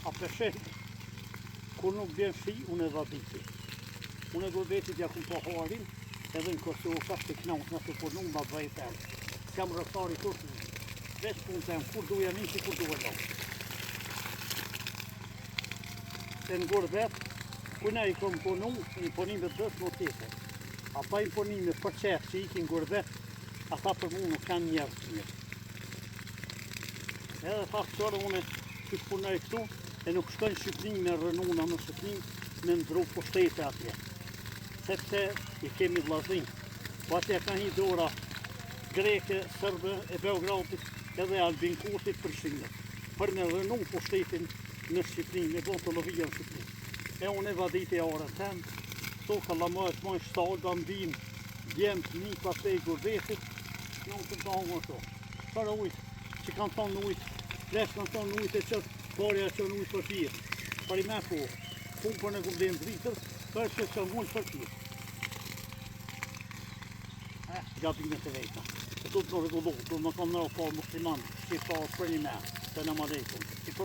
A peshen, kur nuk bjen shi, unë e vaditi. Unë e gobetit ja ku po harin, edhe në Kosovë ka të knaut në të punu më bëjten. Kam rëftari kur të veç punë të kur duja nisi, kur duja do. Se në Gorbet, kuna i kom punu, i punime dëtë më tete. A pa i punime për qetë që i ki në Gorbet, ata për mu nuk kanë njerës të mirë. Edhe faktore une që punoj këtu, e nuk shkojnë Shqipëni me rënuna në Shqipëni me ndru pushtete atje. Sepse i kemi vllazërin. Po atje ka një dora greke, sërbe, e Beogradit edhe Albin Kurtit Prishtinës. Për me rënu pushtetin në Shqipëni, me bon të lovija në Shqipëni. E unë e vaditi e orën temë, to ka lamojët mojnë shtalë, da mbinë, djemë të një pasej i Gorbetit, në unë të të hongën to. Para ujtë, që kanë thonë në ujtë, lesh kanë thonë në ujtë e qëtë, parja që në ujtë për tjirë. Për i me po, punë për në gëmdejnë dritër, për që që mullë për tjirë. Gabimet e vejta. E du të në regullu, du të në kam në rëpar musliman, shqiptarë për një me, se në madejtum.